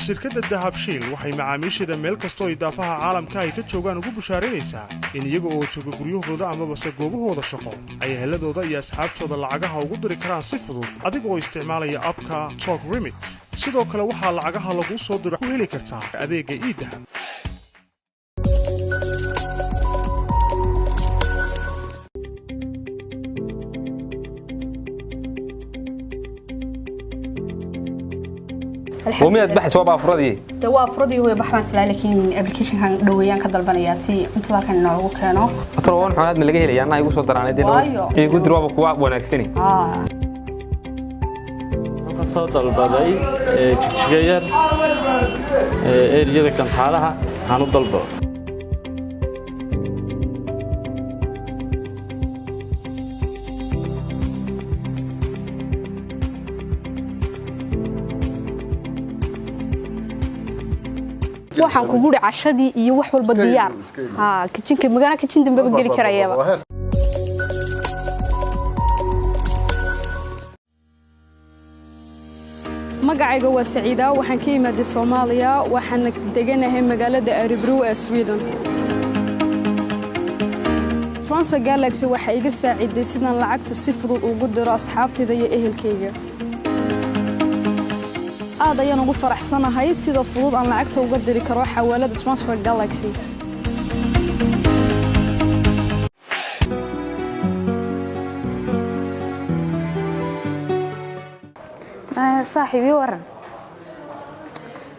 shirkadda Dahabshiil waxay macaamiisheeda meel kasta oo idaafaha caalamka ay ka joogaan ugu bushaaraynaysaa in iyaga oo jooga guryahooda ama base goobahooda shaqo ay eheladooda iyo asxaabtooda lacagaha ugu diri karaan si fudud adiga oo isticmaalaya abka Talk Remit. sidoo kale waxaa lacagaha lagu soo diro ku heli kartaa adeega iDahab. وميد بحث وبا أفرادي دوا أفرادي هو بحث لكن أبليكيشن كان دويان كذا بنياسي أنت لا كان نوعه كانوا أتروون حالات من اللي جاي يعني يقول صدر عن الدين يقول دروب قواب ونكسني صدر البداي تشجير إيريا كان حالها هنضلبه waxaan ku guri cashadii iyo wax walba diyaar kitchenka magana kitchen dambe geli karayaba magacayga waa Saciida waxaan ka imaaday Soomaaliya waxaan deganahay magaalada Örebro ee Sweden Transfer Galaxy waxa iga saaciday sidaan lacagta si fudud ugu diro asxaabtayda iyo ehelkayga aad ayaan ugu faraxsanahay sida fudud aan lacagta uga diri karo xawaalada Transfer Galaxy صاحبي ورن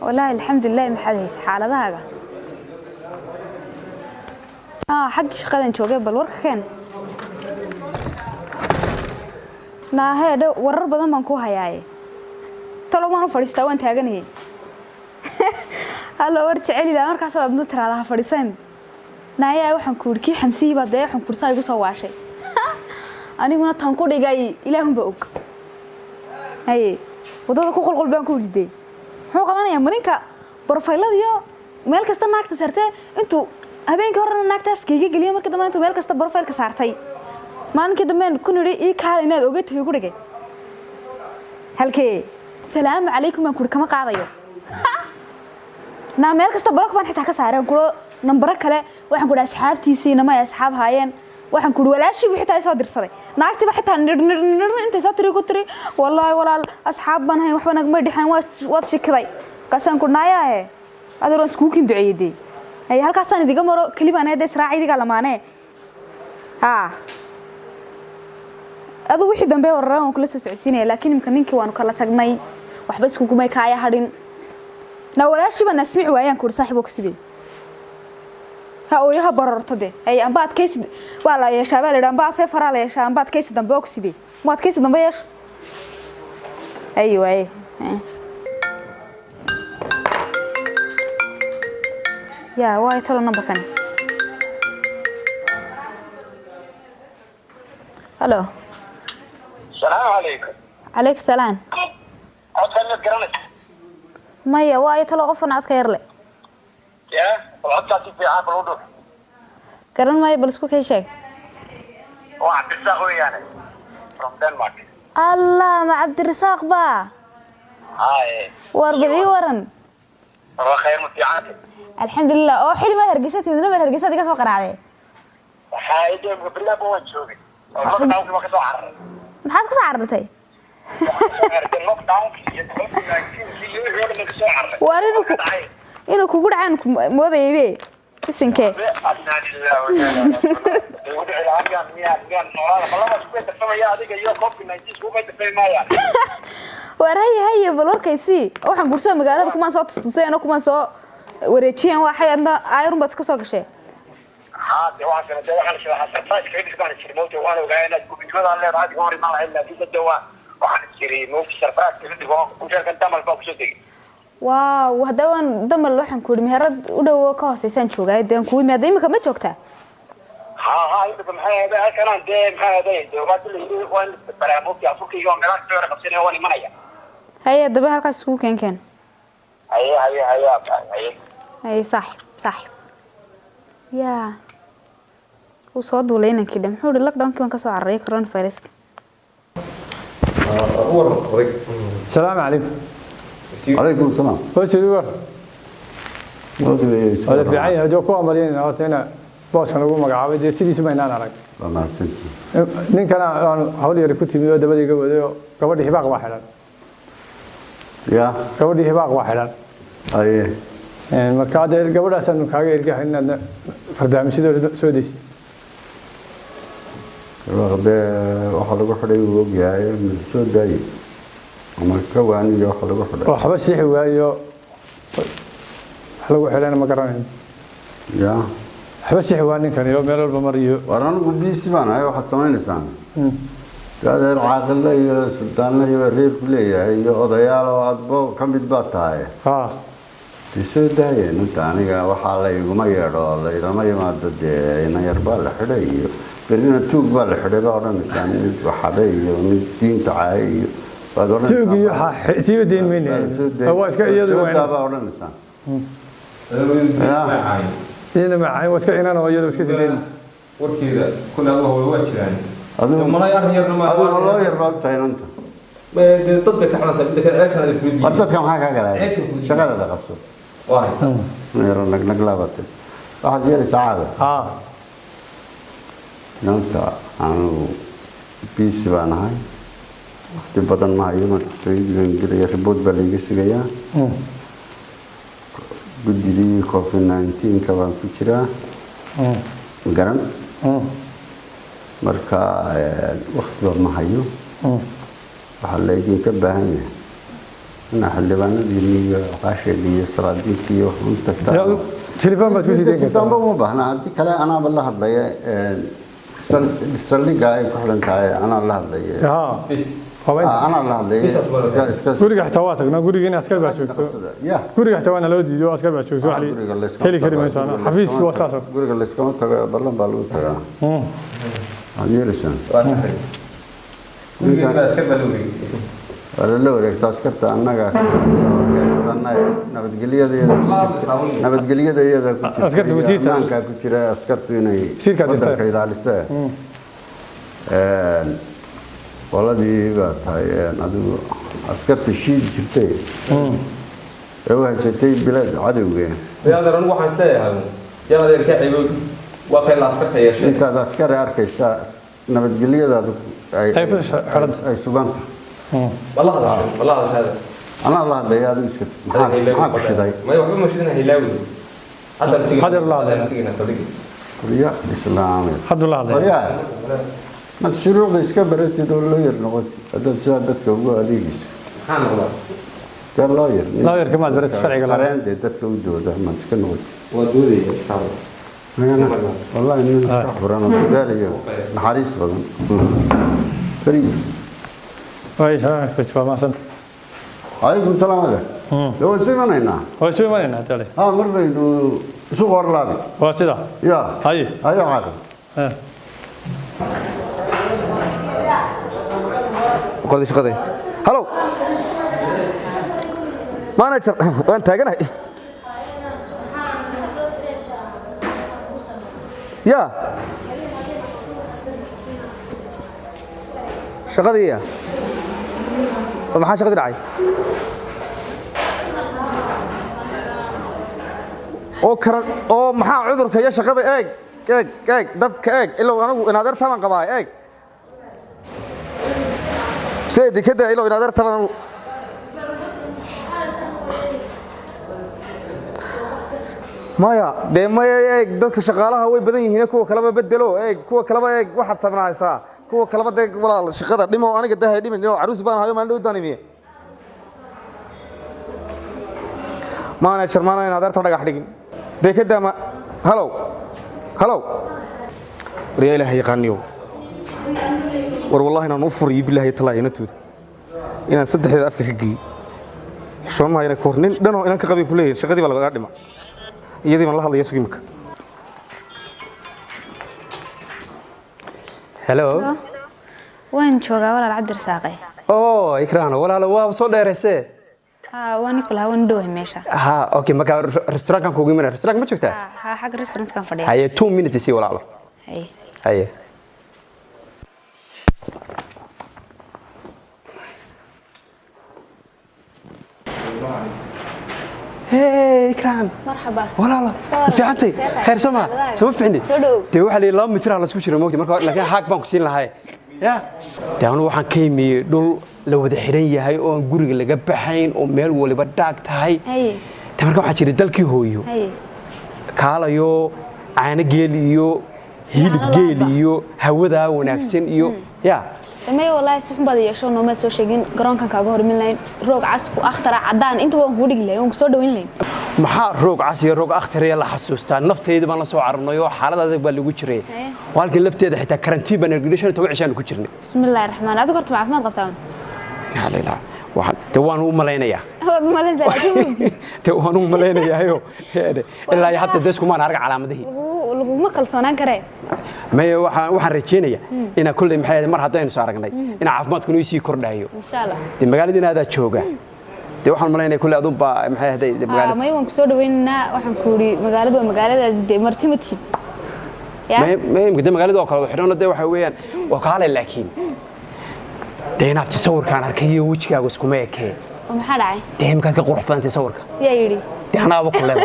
والله الحمد لله ما حدث حالدهاga حق shaqadan joogay bal warka keen naaheedo warar badan baan ku hayay talomaan fadhiistaa waan taaganahay halo war jecelidaa markaas aad ma tiraadaha fadhiisan naayaa waxaan ku urkii xamsiyi baad waxaan kursaa igu soo waashay aniguna tan ku dhigay ilaahunba og haye wadada ku qolqol baan ku liday wuxuu qabanayaa marinka profilada iyo meel kasta naagta saartay intuu habeenkii horena naagta afkayga galiyo markii dambe intuu meel kasta profilka saartay maalinkii dambe ku niri ii kaal inaad ogaatay ku dhigay halkee السلام عليكم أنا كم قاضيو نعم يالك استبرك بان حتى كسارة كلو نمبرك لا واحد كل أصحاب تيسي نما أصحاب هاين واحد كل ولا شيء حتى يصادر صري ناكتب حتى نر أنت صادري قطري والله ولا أصحاب من هاي وحنا نقمر دحين وات شكلي كسان كنا يا هي هذا رأس كوكين دعيدي هي هالكسان دي كمرة كلي بنا ده سراعي دي كلام أنا ها هذا واحد دم بيه وراه وكل سنة لكن يمكن وانو كلا تجمعي وحبس كوكما كايا هادين نوراش بنا نسمع ويان كور صاحبك سيدي هؤلاء بررت ده أي أم بعد كيس ولا يا شباب اللي أم بعد في فرع يا شباب بعد كيس دم بوكس سيدي بعد كيس دم بيش أيوة أي يا واي ترى نبكني هلو السلام عليكم عليك السلام أتكلم كرنك مايا واي تلا قفنا عاد كيرلي يا العطلة في عام الوضوء كرن مايا بلسكو كي شيء وعبد الرزاق ويانا from Denmark الله مع عبد الرزاق با هاي وربدي ورن هو خير متعاتي الحمد لله أو حلي ما هرجستي من ما هرجستي كسر قرعة هاي ده بالله بوين شوفي اللوك داون ما كسر عرض ما حد كسر عرضتي اللوك داون وارينو إنه كوجود عن ماذا يبي بسنك وراي بلور كيسي أو حنقولسوا مقالة كمان صوت تصير كمان صوت وريتشين واحد عندنا عيرون بس كسوق شيء هذا واحد من الدواء على شيء حسن فايز كيف كان يصير موت وأنا وقاعد أقول لماذا الله راضي هوري ما إلا في الدواء واحد يصير موت سرفات في الدواء وجاء كان تمر فوق شدي واو هدوان دم اللوحن كل مهرد وده كاسي سنشو قاعد نكوي ما دايما كم تشوكته ها أنت كم هذا كلام دم هذا دوات اللي هو برامج يا فوق يوم ملاك ترى خمسين هو اللي منايا هيا دبها هالك سكو كان هيا صح يا وصاد ولينا كده محور اللك دام كمان كسر عرّي كورونا فيروس السلام عليكم عليكم السلام وش يقول ودي هذا في عين هذا كوا مليان هنا باص أنا أقول مقعد دي سيدي سمعنا أنا رك ما سنتي نين كان حولي ركوتي ميو دبلي قبل هباق واحدا يا قبل هباق واحدا أيه marka aad gabadhaasaan kaaga irgahay inaad barnaamijyada soo deysay waxa lagu xidhay uu ogyahay mid soo daayay ama ka waaniyo waxa lagu xidhay waxba sixi waayo lagu xidhana ma garanayn ya waxba sixi waa ninkan iyo meel walba mariyo waraan ugu biisi baan ay waxa samaynaysan gaadar caaqil iyo sultaan iyo reer ku leeyahay iyo odayaal oo adbo kamid baa tahay soo daayeen inta aniga waxa la iguma yeedho la ilama yimaado ina yarba la xidhay iyo berina tuug baa la xidhay baa odhanaysaa mid waxaday iyo mid diinta caay iyo tuug iyo siiba diin meynay waa iska iyadu weyn baa odhanaysaa ina ma caay waska inaan oo iyadu iska sideen warkeeda kuna waa jiraan adigu ma loo yarba taynanta dadka ka xanaanta dadka ceelkan ay fudud dadka maxaa ka galay shaqada la qabso يرى انك نقلبت واحد يرى تعالى نانتا انا بيس بان هاي وقت بدن ما يوم تريد نجري ريبوت بالي سغيا بدي كوفيد 19 كمان فكرة غرام marka waqti ma hayo waxa la idin ka baahan yahay أنا حلبانة قاشة لي سرادي كيو يا تليفون بس بيجي كده تامبو مو بهنا عندي كلا أنا بالله هذايا سلي جاي كحلن كاي أنا الله هذايا أنا الله هذايا قولي احتواتك نا قولي جينا أسكال باشوك قولي احتوانا لو دي جو أسكال باشوك سو حلي هلي كريم إنسان حفيز كوا أساسه قولي قال لسه كمان ترى بالله بالو ترى هذي رسالة قولي كذا أسكال بالو ولا وريك تاسكت أنا سنة نبت قلية ده أسكرت بسيطة أنا كأكتر أسكرت هنا سير كده كيدا لسه والله دي بات هاي نادو أسكرت شيء جبته هو هالشيء بلاد عدو جه يا ده رنو حنتة يا ده الكعب يقول وقت الأسكرت يا شيء أنت أسكر أركيس نبت قلية ده أي سبحان والله هذا أنا الله ده يا مسكت ما بشداي ما يوقف مشينا هلاوي هذا الله ده كوريا الإسلام الحمد لله ده كوريا ما تشرو ده إسكا بريت يدور لوير نقول هذا سادة كوجو أديس سبحان الله كان لوير لوير كمان بريت الشرعي قال قرين ده تتلو ده ما تسكن نقول ودوري والله إني نستحبر أنا بدالي نحارس بدن فريد ويش ها كنت ما سن عليكم السلام عليكم لو سيمنا هنا وش ما هنا تالي مرة إنه سوق ورلابي واسدا يا هاي عارف قولي شقدي هلو ما نجر وين تاجنا يا شقدي يا وما شقدي رعي oo karan oo maxaa cudurka iyo shaqada eeg dadka eeg ilo anagu inaadeer taban qabaa eeg seedikada ilo inaadeer taban maya de maya eeg dadka shaqaalaha way badan yihiin kuwa kalaba bedelo eeg kuwa kalaba eeg waxa tabnaaysa kuwa kalaba de walaal shaqada dhimo aniga dahay dhimin inuu caruus baan hayo maan dhow daanimiye maana charmaana inaadeer ta dhagax dhigin dekada ma halo riya ilaahay yaqaaniyo war wallahi inaan u furiyo billahi talaay inatuuda inaan saddexdeeda afka ka geliyo shoomaha inaan koor nin dhano inaan ka qabay ku leeyahay shaqadii baa laga dhima iyadii baan la hadlaya sugiimka hello waan joogaa walaal cabdi rasaaqay oo ikraano walaal waa soo dheereysay waan kula waan dhow meesha okay marka restaurant kan kugu imanay restaurant ma joogtaa xaq restaurant kan fadhiya haye 2 minutes si walaalo haye fiican مرحبا walaalo fiicantay khayr sama soo fiicnay dee waxa la 2 mitir la isku jiro moogtay marka laakiin haag baan ku siin lahaay ya dee anu waxaan ka imiyay dhul la wada xiran yahay oo guriga laga baxayn oo meel waliba dhaag tahay dee marka waxa jiray dalkii hooyo kaalayo caana geel iyo hilib geel iyo hawada wanaagsan iyo ya ما والله سبحان الله يشون نومات سو شيغين garoonkan kaaga hormin lahayn roog cas ku akhtara cadaan inta waan ku dhigi lahayn oo soo dhaweyn lahayn maxaa roog cas iyo roog akhtara la xasuustaa nafteeda baan la soo cararnayo xaalad adag baa lagu jiray walka lafteeda xitaa karantiin baan irgidashan 10 cishaan ku jirnay bismillaahir rahmaan adigu horta caafimaad qabtaan yaa leela waxaan tawaan u malaynayaa هو مالين زي tawaan u malaynayaa ilaa hadda deesku ma arag calaamadihi lagu ma kalsoonaan karee ما waxaan rajeenaya ina kulay maxay mar hadaynu soo aragnay ina caafimaadku inuu sii kordhayo insha Allah de magaalada aad jooga de waxaan malaynayaa kulay aad u baa maxay haday magaalada ma waan ku soo dhaweynaa waxaan ku ri magaalada de martimati ya ma magaalada oo kale xidhan de waxa weeyaan waa kale laakiin de inaad sawirkaan arkay wajigaaga isku ma ekee maxaa dhacay de imka ka qurux badan sawirka yaa yiri de anaaba kulay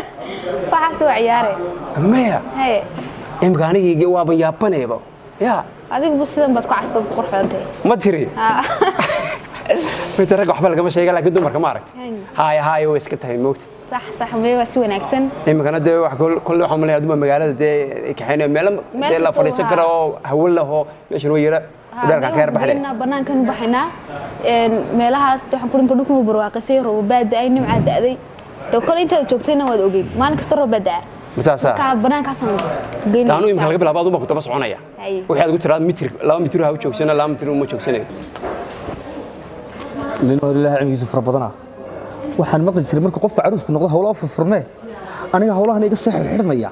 waxa soo ciyaare maya hay imka aniga waaba yaabaneeba ya adigu sidan bad ku casad qurux badantay ma tiri mid rag waxba laga ma sheega laakiin dumarka ma aragtay haay way iska tahay moogta صح صح ما si wanaagsan imkana de wax kulli waxa malay aduma magaalada de kaxayna meel la fadhiisan karo hawo laho meeshan way yara dalka ka yarbaxay banaankan baxayna meelahaas waxaan ku dhinka dhulku barwaaqisay roobaad ay nimca daaday de kale inta joogtayna waad ogeyd maalin kasta roobaad masaasa ka banaankaas aan geeyay taanu imka laga bilaabo aduma ku daba soconaya waxa aad ku tiraad mitir 2 mitir ha u joogsana 2 mitir uma joogsanay lino ilaahay cimigiisa far badana waxaan maqli jiray marka qofka caruuska noqdo hawlo furfurmee aniga hawlahan iga soo xirmaya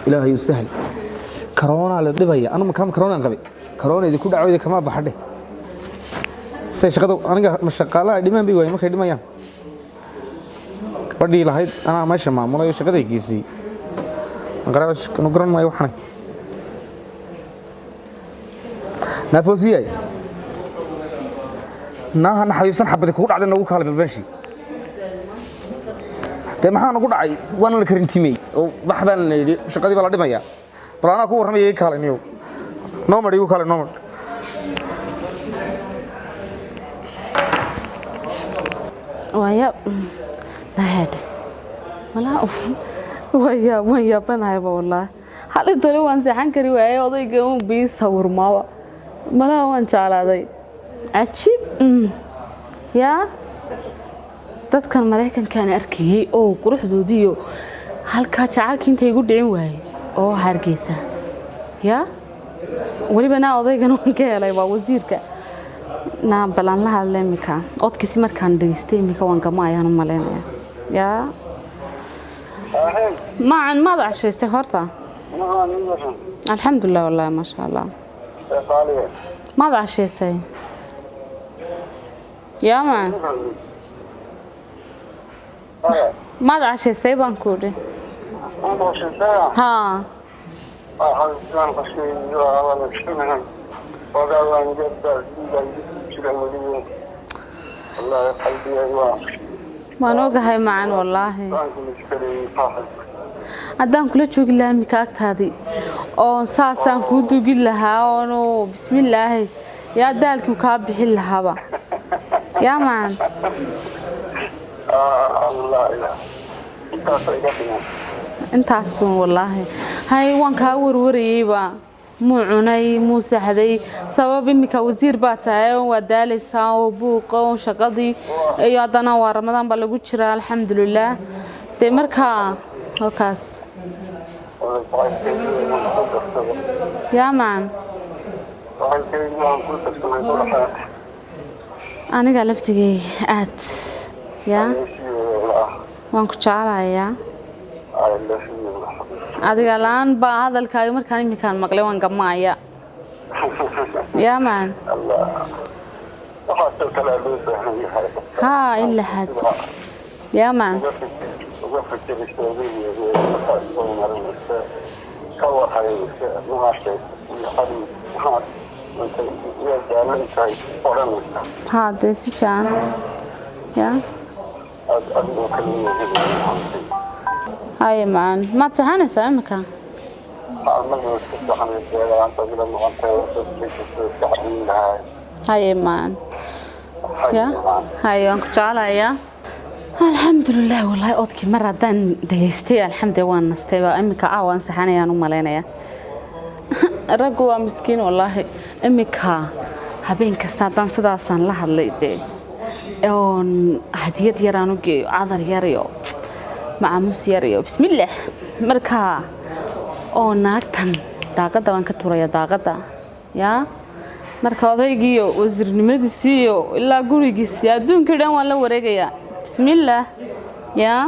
ilaahay sahal corona la dhibaya anu makam corona qabay corona idin ku dhacayda kama baxadhe say shaqada aniga ma shaqaalaha dhiman bay way markay dhimayaan gabadhii lahayd ana meesha maamulayo shaqadaygiisii qarash nu garan maayo waxaan nafoosiyay naahan xayiibsan xabad ku dhacday nagu kala balbanshi de maxaan ugu dhacay waan la karintimay oo waxbaan leeyay shaqadii baa la dhimaya balaana ku warramayay kaaliniyo nomad igu kale nomad waya nahad wala waya banahay wallahi hal inta waan saxan kari waayay odayga uu bii sawirmaba mala waan jaalaaday عجيب يا dadkan Mareykanka arkay oo quruxdoodiyo halka jacalka intay ugu dhicin waayay oo hargeysa ya waliba na odaygan uu ka helay waa wasiirka na balan la hadlay mika odkiisi markaan dhageystay mika waan gamaayaan maleynaya ya معن ما ضع شيء استهرته الحمد لله والله ما شاء الله ما ضع شيء سي يا معن ما ضع شيء سي بانكوري ها ما نوقع معن والله أدان كل شيء قلنا مكاكت هذه أو ساسان كودو قلها أو بسم الله يا دالك وكاب بحلها با يا معن انت عسون والله هاي وان كاور وريبا مو عني مو سحدي سبب إنك وزير باتاي ودالس هاو بوق وشقضي يا دنا ورمضان بلغوشرا الحمد لله تمركها هوكاس يا مان أنا قلفتي آت يا وانك تعالى يا هذا الآن بعض الكلام كان مكان مقلوان جماعة يا مان ها إلا حد يا مان هذا سفيان يا هاي معان ما تسهاني سألنك هاي معان يا هاي وانك تعالى يا الحمد لله والله أوضكي مرة دان دقيستي الحمد لله وان نستيبا أمك عاوان سحاني يا نمالينا يا رقوا مسكين والله أمك habeen kasta haddaan sidaasaan la hadlay dee oon hadiyad yaraan u geeyo cadar yar iyo macamuus yar iyo bismillaah markaa oo naagtan daaqadda waan ka turaya daaqadda yaa marka odaygiiyo wasiirnimadiisii iyo ilaa gurigiisii adduunkii dhan waan la wareegayaa bismillaah yaa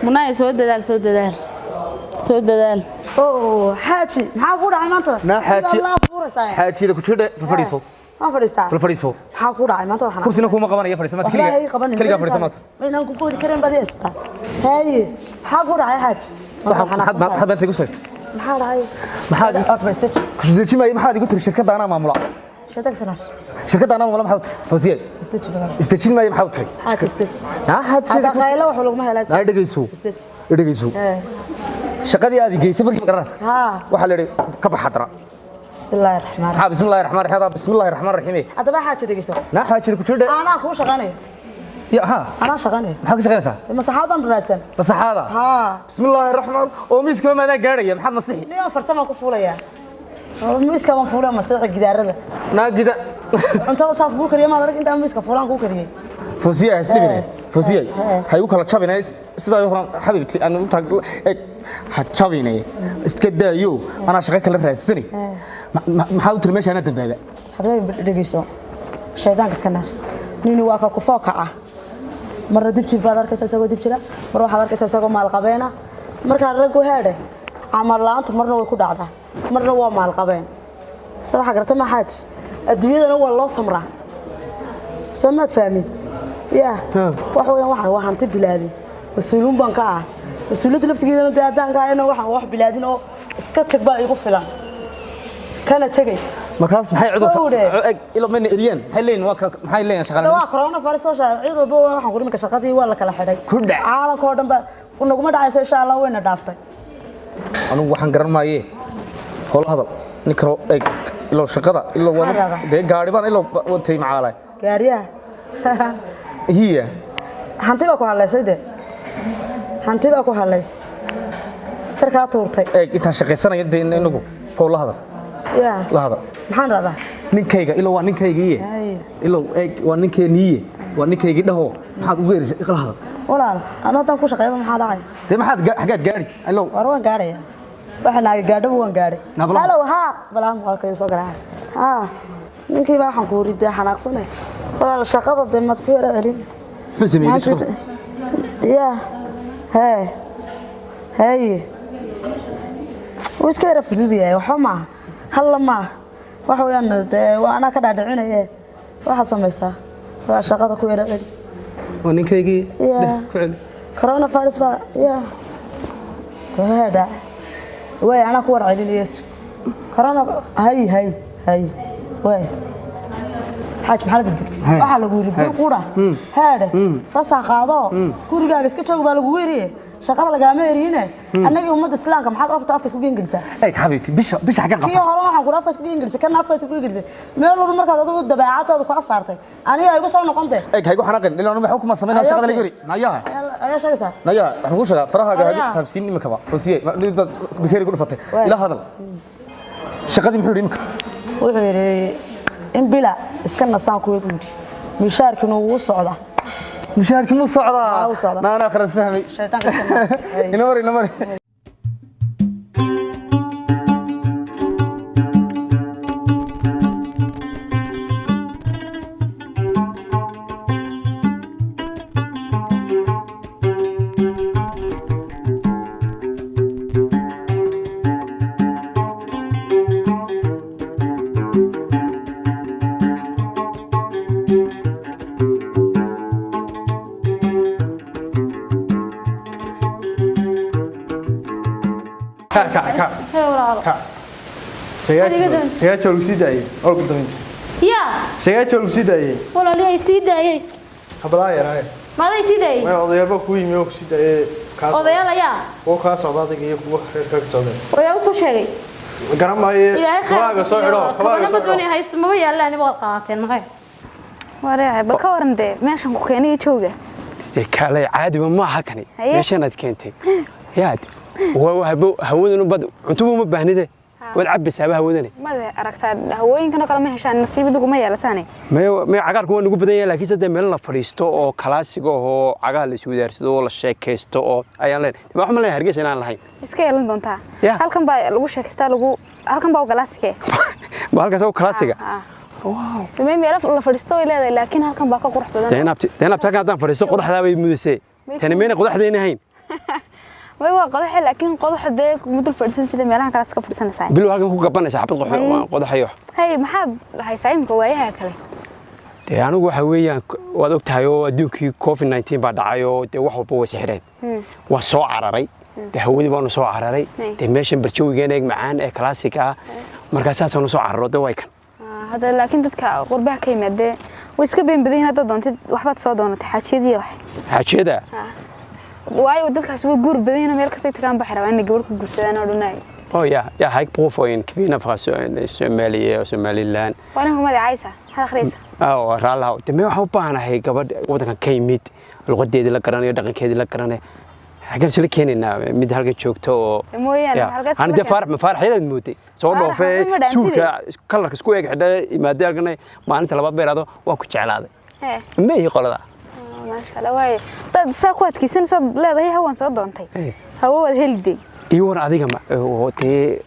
munaaya soo dadaal soo dadaal soo dadaal oo xaaji maxaa ku dhacay maanta na xaaji xaaji ku jira fariiso ma fariistaa fariiso maxaa ku dhacay maanta waxaan kursina kuma qabanaya fariiso maad kaliya fariiso maanta inaan ku boodi karin badiyasta hay maxaa ku dhacay xaaji maxaad inta ku saartay maxaa dhacay maxaad outbastage ku dejimay maxaad igu tiri shirkadda ana maamula shirkadda ana maamula maxaad fawsiye istejimay maxaad tiri xaaji stage xaaji qaylo wax lagu ma helay dhageyso dhageyso shaqadii aad geysay markii garas waxa la yiri ka baxadra bismillaahir rahmaanir rahiim bismillaahir rahmaanir rahiim bismillaahir rahmaanir rahiim hadaba xaaji dhageyso na xaaji ku jira ana ku shaqaynay ya ha ana shaqaynay maxaad ka shaqaynaysaa ma saxaaban raasan ma saxaada ha bismillaahir rahmaan oo miiska ma gaaraya maxaad nasixi niyo farsamo ku fuulaya miiska ma fuulaya masixi gidaarada na gida cuntada saaf ku kariyo ma arag inta miiska fuulaan ku kariyay فوزية هسلبني فوزية هاي وكالة شابيني سيدا يخرج حبيبتي أنا متاق هتشابيني استكدا يو أنا شغال كل رأسني ما حاول ترميش أنا دم هذا دقيسو شيطان كسكنر نينو واقع كفاكعة مرة دبتي بادر كيس أسوي دبتي لا مرة حضر كيس أسوي مال قبينا مرة كان رجو هذا عمر لا أنت مرة ويكون عدا مرة هو مال قبين سو حقرت ما حد الدنيا هو الله سمرة سمعت فاهمين يا waxaan ta bilaadin mas'uulun baan ka ah mas'uuliyadda laftigeedana daadaan ka ayna wax bilaadin oo iska tagba igu filan kana tagay markaas maxay ciidu ilo min iriyaan xilleen maxay leeyahay shaqaalaha waa corona virus oo ciidu waxaan ku rimka shaqadii waa la kala xidhay caalamka oo dhan ba unaguma dhacaysa insha Allah wayna dhaaftay anigu waxaan garanayay hol hadal ninkaro ilo shaqada ilo waa gaari baan ilo watay macaalay gaariyaha هي hanti ba ku haleysay hanti ba ku haleys shirka tuurtay inta shaqeysanaya inagu oo la hadal la hadal maxaan radaa ninkayga ilo waa ninkaygiiye ilo waa ninkeeniye waa ninkaygi dhaho maxaad ugu yeerisay la hadal walaal ana tan ku shaqeeyo maxaa dhacay maxaad xagaad gaari ilo war waan gaaraya waxa naaga gaadho waan gaaray halo ha balaan waa ka soo garaa ha ninkii baa waxaan ku riday xanaaqsanay walaal shaqada dhamad ku yara celin xusmiyay shaqada ya hey wiska yara fududiyaa waxa ma hal ma waxa weeyaan waa ana ka dhaadhicinay waxa sameeysa waa shaqada ku yara celin waa ninkaygii ku celin corona virus ba ya tahada way ana ku war celinays corona hay way حاج محمد الدكتور waxa lagu yiri qura haada fasax qaado gurigaaga iska joog baa lagu weeriyay shaqada laga ma eeriyeen annaga umada islaamka maxaad afka isku geengelisaa xabiibti bisha xagan qafaa hore waxaan ku afka isku geengelisaa kana afka isku geengelisaa meel walba markaad adigu dabeecadaada ku asaartay aniga igu soo noqontay haygu xanaaqin ilaa ma xukuma sameeyay shaqada laga yiri naya ayaa shaqaysa naya waxaan ku sheegaa farahaaga tafsiin imika ba fasiye bikeeri ku dhufatay ila hadal shaqadii muxuu imika wuxuu yiri in bila iska nasaan ku yiri mishaarkinu wuu socdaa mishaarkinu wuu socdaa naana akhras fahmay shaytaanka inamar سياجة الوسيدة أو قدامي يا سياجة الوسيدة ولا ليه سيدة قبلها يا راي ما هذا يسيدي ما odayaal baa ku yimi oo sidee kaas odayaal ayaa oo ka socda adiga iyo kuwa reerka ka socda way u soo sheegay garamaaye waaga soo xidho waaga soo doonay haysto ma yaalaan waa qaateen maxay wareey ba ka waran de meeshan ku keenay jooga de kale caadi ma aha kani meeshan aad keentay yaad waa hawadana bad cunto ma baahnide wad cabis hawadana ma aragtaa hawooyinkana kala ma heshaan nasiibadu kuma yeelataane ma cagaarku waa nagu badan yahay laakiin sadde meel la fariisto oo kalaasiga oo cagaar la iswidaarsado oo la sheekaysto oo ayaan leen ma xuma leeyahay Hargeysa inaan lahayn iska yeelan doontaa halkan baa lagu sheekaystaa halkan baa kalaasiga ma halkaas oo kalaasiga wow ma meel la fariisto way leedahay laakiin halkan baa ka qurux badan deenabta ka hadaan fariisto quruxda bay mudasay tani meena quruxdeena hayn way waa qodax laakiin qodaxda mudul fadhisan sida meelaha kala iska fadhisanaysaa bilow halkan ku gabanaysa xabad qodaxayo hay maxaad haysaa imka waayaha kale de anigu waxa weeyaan waad ogtahay oo adduunkii COVID-19 baa dhacay oo de wax walba way sixireen waa soo cararay de hawadii baan soo cararay de meeshan barjoogigeena eeg macaan ee classic ah markaas aan soo cararo de way kan hada laakiin dadka qurbaha ka yimaadee way iska been badan hada doontid waxbaad soo doonatay xaajiyadii wax xaajiyada waayo dadkaas way guur badan meel kasta tagaan baxraa in gabadh ku guursadaan oo dhunay ja high profile kviina faso Somaliland waana humada Aisha hada khreesa raalaha de ma waxa u baahanahay gabadh wadankan ka yimid luqadeedii la garanayo dhaqankeedii la garanayo hagan sila keenina mid halka joogto oo aan de farxadeed mootay soo dhoofay suulka kalarka isku eeg xidhay imaadey halkan maalinta labaad beerado waan ku jeclaaday ma ii qolada ما شاء الله واي dad saakwaad kiisan soo leedahay hawaan soo doontay hawo wad heliday iyo war adiga ma hootee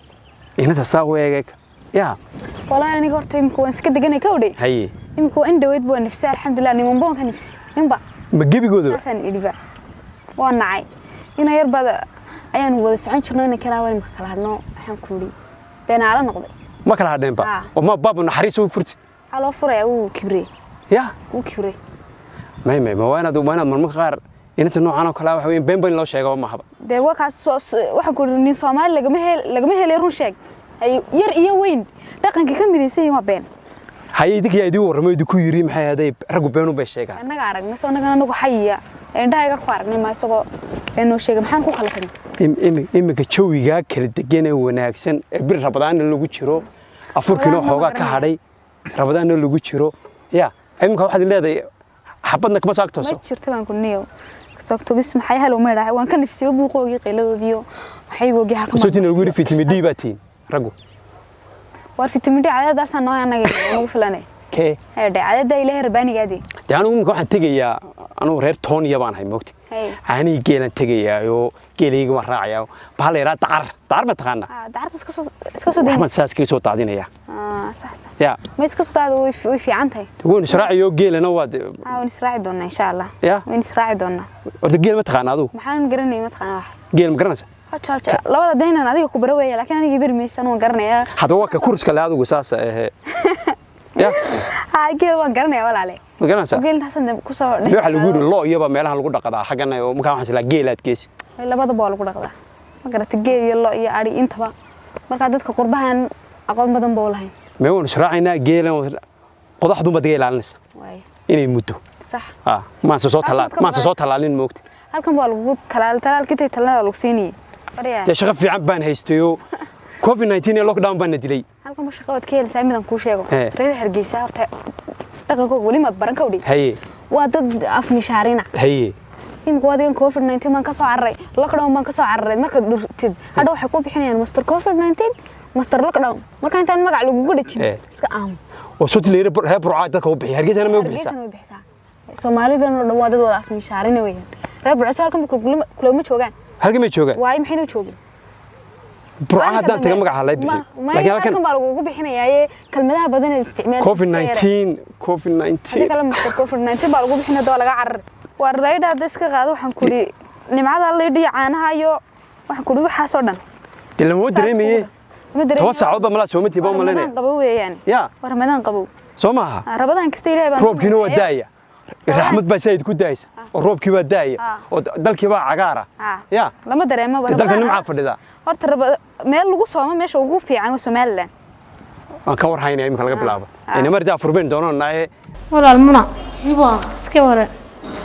inta saaweeg ya wala aniga horta imku waan iska deganay ka wdhay haye imku in dhaweyd buu nafsi alxamdulillah niman boonka nafsi ninba ma gabigooda asan idhiba waa nacay ina yar bada ayaan wada socon jirnay in kala wali ma kala hadno waxaan ku yiri beenaala noqday ma kala hadeen ba oo ma baab naxariis u furtid halo furay uu kibrey ya uu kibrey ما وانا marmarka qaar inta noocan oo kala wax weyn been loo sheego ma haba de wakaas waxa ku nin Soomaali lagama helay run sheeg ay yar iyo weyn dhaqanka ka midaysan waa been hay idinka idii warramay ku yiri maxay haday rag been u bay sheegaan anaga aragnay soo anagu xayya indhahayga ku aragnay ma isagoo inuu sheegay maxaan ku kala tagnay imika jawiga kala degan ee wanaagsan ee bir Rabadaan lagu jiro afurkiina xoogaa ka hadhay Rabadaan lagu jiro ya imika waxaad leedahay حبضنا كم ساكتو ما شرت بان كنيو ساكتو بس محي هلو ما راح وان كان نفسي بوقوقي قيلدوديو maxay googi halka soo tiin ugu vitamin D baatiin ragu war vitamin D caadadaas aan anaga ugu filanay kee heede caadada ilaahay rabbaanigaadi anigu waxaan tagayaa anigu reer Tooniya baan hay moogti aani geelan tagayaa geelayga waan raacayaa baa la yiraahdaa dacar ma taqaana dacarta iska soo deyn ma saas ka soo taadinaya صح يا ما يسكت وفي عنتي تقول إسراعي يو جيل نواد ونسراعي دونا إن شاء الله يا ونسراعي دونا ورد جيل ما تخان هذا محن قرني ما تخان واحد جيل مقرنسه هاتش لو هذا دينا أنا ذيك كبروي لكن أنا جبر ميسان وقرني هذا هو ككورس كلا هذا وساس يا جيل وقرني ولا عليه مقرنسه جيل حسن كسر بيح لو يقول الله يبا ميلها لو دقدا حقنا ومكان حسلا جيلات كيس لا بده بقول لو دقدا ما قرأت جيل يلا يا عري أنت بقى مركز دتك قربان أقوم بدن بقولهين ما هو نشرعنا جيلا قضاء حدود بدي لالنس إني مدو صح ما صوت هلالين موقت halkan waa lagu talaal kitay talada lagu siinay de shaqo fiican baan haystayo COVID-19 lockdown baan dilay halkan ma shaqo ka helay saamidan ku sheego reer Hargeysa horta dhaqankooda wali ma baran ka wadi haye waa dad af mishaarina haye imka wadigan COVID-19 man ka soo cararay lockdown man ka soo cararay marka dhurtid hada waxay ku bixinayaan master COVID-19 master lockdown marka intaan magac lagu gudajin iska aam oo soo tileeyay heer burcad dadka u bixiyay Hargeysa ma u bixisa Soomaalida waa dad wada af mishaarina weeyaan reer burcad halkan kulama joogaan halkan ma joogaan waay maxay u joogeen burcad hadaan taga magac halay bixi laakiin halkan baa lagu bixinayaa kalmadaha badan ee isticmaal COVID-19 kala master COVID-19 baa lagu bixinaa doo laga carar war rayda dad iska qaado waxaan ku ri nimcada la dhigi caanaha iyo waxaan ku ri waxa soo dhan dilmo dareemay توسع عضو ملا سومتي بوم ملنا قبو يعني يا ورمضان قبو سومها رمضان كستي ليه روبكي نو دايا رحمت با سيد ku daaysa oo roobkii waa daaya oo dalkii baa cagaara ya lama dareemo wala dalka nimca fadhida horta meel lagu soomo meesha ugu fiican waa Soomaaliland aan ka war haynaa imka laga bilaabo inay mardaa furbeen doonanaay walaal muna iba iska wara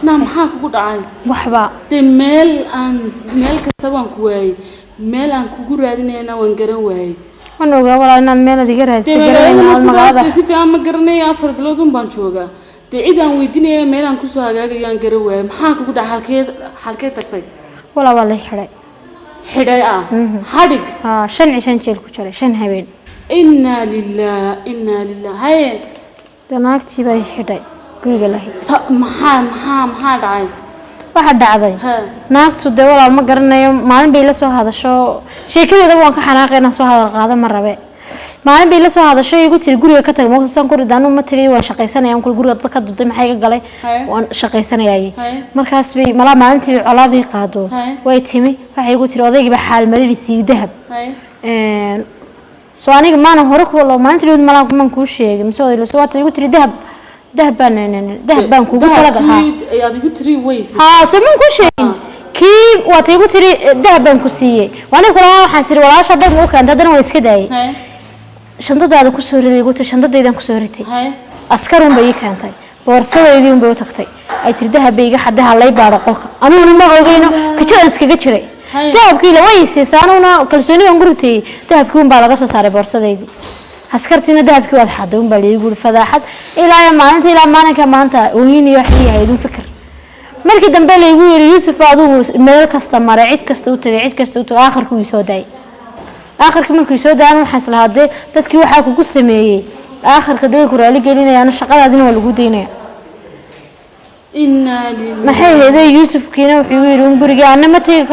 نعم حاك قد عاي وحبا ميل كتبان كواي ميل أن كوجو رادين أنا وانجرا واي أنا وقابل أنا الميل دي جرا أنا سيف عم قرني أفر بلودهم بانشوجا تعيد أن ويدني ميل أن كوسو هجاج يانجرا واي محاك قد حلقة تكتي ولا والله حري حري حرق شن شيل كشري شن هبين إنا لله هاي دماغتي باي حري قول الله محا دعاي waxa dhacday naagtu de walaal ma garanayo maalin bay la soo hadasho sheekadeeda waan ka xanaaqayna soo hadal qaada ma rabe maalin bay la soo hadasho igu tiri guriga ka tag moogtan ku ridaan ma tagay waan shaqaysanayaan ku guriga dadka duday maxay ka galay waan shaqaysanayay markaas bay maalintii colaadii qaado way timi waxay igu tiri odaygiiba xaal marinaysi dahab soo aniga maana hore ku walaal maalintii man ku sheegay mise way soo waatay igu tiri dahab ذهب كوجو كلا يا دي قلتري ويس سمون كوشين كي واتي قلتري ذهب كوسية وأنا كلها حاسر ولا شباب مو كان تدري ويس كده شنطة هذا كسوري قلت شنطة هذا كسورتي أسكرهم بيجي كانتاي بورصة يديهم بيوتكتاي أي تري ذهب بيجي حدها الله يبارك أنا ما أقولينه كتير أسكت كتير ذهب كي لو ويس سانونا كل سنة ينقرتي ذهب كون بالغ صار بورصة يدي عسكرتنا ذهب كي واحد حدهم بالي يقول فضاحت إلى ما أنا كمان وهيني وحدي هيدون فكر مركي دنبالي يقول يوسف هذا ملك استمر عيد كستوت آخر كوي سوداي آخر كمان كوي سوداي أنا حصل هذا تذكر واحد كوكو سمي آخر كده كورالي قالينا أنا شغال هذين ولا جودينا إنا لله ما هي هذا يوسف كنا وحيويرون برجع أنا ما تيجي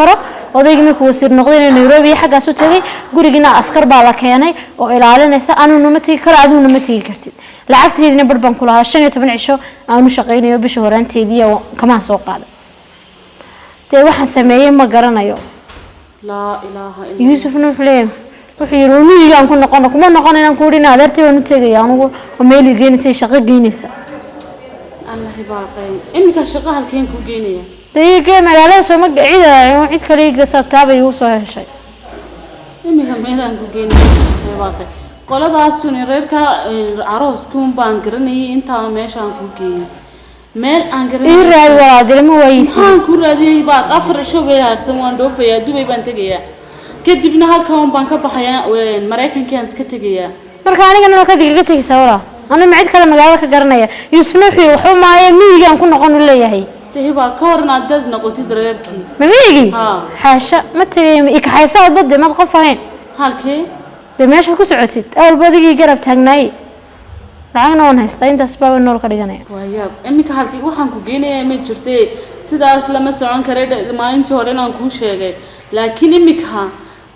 وده يجي مكو يصير نقدين نيروبي حاجة سو تجي قرينا عسكر بالكياني وإلى على ناس أنا نمتي كرادو نمتي كرتين لعبت هذي نبر بنقولها عشان يتبني عشوا أنا شقين يوبي شهرين تيدي وكمان سوق هذا تروح سمية ما قرنا يوم لا إله إلا يوسف نفلين وحيروني يجان كنا كمان نقولنا نقولنا هذا تبي نتيجي يعني وميلي جينسي شقة جينسة الله يبارك إنك الشقة هالكين كوجينية دقيقة ملالة سو ما قاعدة عيد كلي قصة تابع يوصل هالشيء. إمي هم هلا نقولين واقع. قال هذا السنة ريرك عروس كون بانكرني أنت ماشي نقولين. مال أنكرني. إيه رأي واحد لما هو يصير. ما نقول هذه بعد أفر شو بيها سوون دوفيا دوبي بنتجيا. كدبنا هالكون بانك بحياة وين مراكن كان سكتجيا. مركاني كنا كذي كتير سورة. أنا معيد كلام قالوا كقرنية. يوسف في وحوم معي مين كان كنا قانون ليه هي. تهيبا كورنا عدد نقطي دريركي مميجي حاشا ما تري إك حيسا ضد ما تقفين هالكي دمياش تكو سعوتيد أول بدي جرب تهجناي لعنا ونهستين تسبب النور كريجناي وياب أمك هالكي وحنكو جيني أمي جرتي سداس لما سعون كريد ما إنت هورنا نكو شيء لكن أمك ها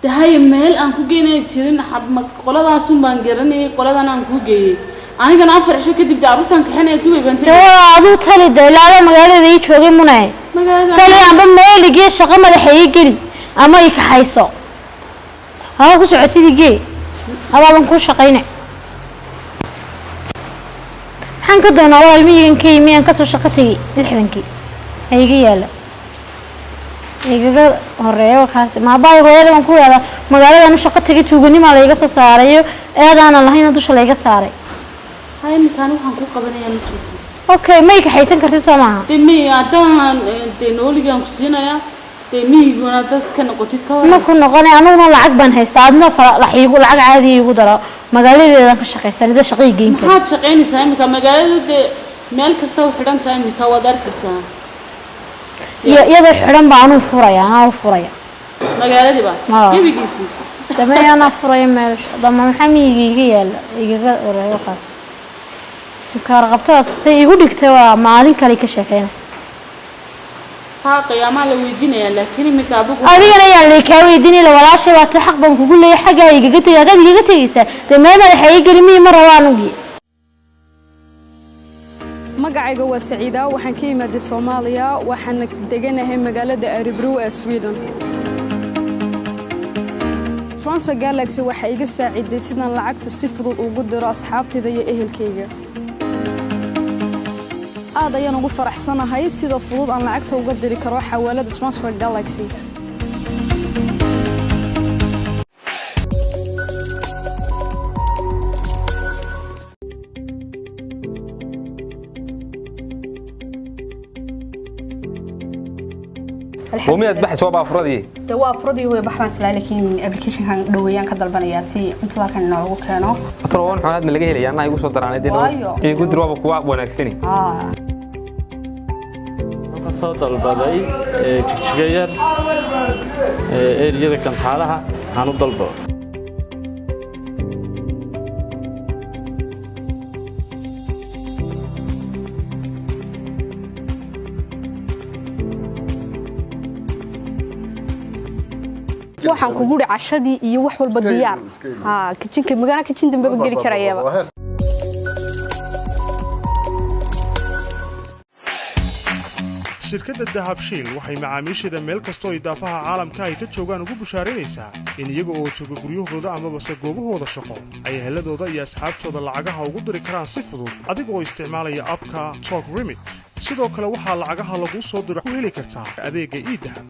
تهاي ميل أنكو جيني تشيرين حب ما قلا داسون بانجرني قلا دانا أنكو جي أنا كان أفر شو كده بدي أروح تنكحني دوبي بنتي. أدو تالي ده لا مقالة ذي شوقي مناي. تالي عم بميل يجي شغل ما لحي يجري أما يكحيصو. ها كوس عتي يجي. هذا بنكون شقينا. حنك دونا ولا المية كي مية كسر شقتي الحرنكي. هيجي يلا. يجي هالرأي وخاص ما باي غير بنكون هذا مقالة أنا شقتي تجوني ما لقى سو ساريو. هذا أنا الله هنا دوش لقى ساري. هاي مكانه هنكون قبلنا يا مجلس. أوكي ما يكحيسن كرتي سماها. تمي عدان تنولي جان كسينا يا تمي يقولنا تذكر نقطة كوارث. ما كنا غني أنا ونلا عقبان هيستعدنا فرح يقول عق عادي يقول درا مقالي ذا في الشقي السنة ذا شقي جين كده. هاد شقيني سامي كمقالي ذا مال كستو حرام سامي كوادر كسا. يا ذا حرام بعنو فريا أنا فريا. مقالي ذي بقى. كيف يجيسي؟ تمام أنا فريا مالش ضم محمي يجي يلا ولا خاص. كارغبتها يقول لك توا معلن كلي كشكينس. ها قيامة لو يديني لكن مكابوك. أنا يعني كاوي يديني لو ولا شيء وتحق بنقول لي حاجة يجيت يجيت تمام الحقيقة لمية مرة وانوي. magacayga waa Saciida waxaan ka imaaday Soomaaliya waxaan deganahay magaalada Örebro ee Sweden. Transfer Galaxy waxa iga saaciday sidaan lacagta si fudud ugu diro asxaabtayda iyo ehelkayga. aad ayaan ugu faraxsanahay sida fudud aan lacagta uga diri karo xawaalada Transfer Galaxy. وميد بحث وابا أفرادي دوا أفرادي هو بحث لكن أبلكيشن كان دويان كدلبنا ياسي أنت لا كان نوعه كانوا ترى حالات من اللي جاي أنا يقول صدر عن دينه يقول دروب كوا ونكسني soo dalbaday jigjiga yar eriyada kan xaalaha aan u dalbo waxaan ku guri cashadii iyo wax walba diyaar kitchenka magana kitchen dambe ba geli karayaba shirkadda dahabshiil waxay macaamiisheeda meel kastoo idaafaha caalamka ay ka joogaan ugu bushaaraynaysaa in iyaga oo jooga guryahooda amabase goobahooda shaqo ay eheladooda iyo asxaabtooda lacagaha ugu diri karaan si fudud adiga oo isticmaalaya abka Talk Remit sidoo kale waxaa lacagaha lagu soo diro ku heli kartaa adeegga iidahab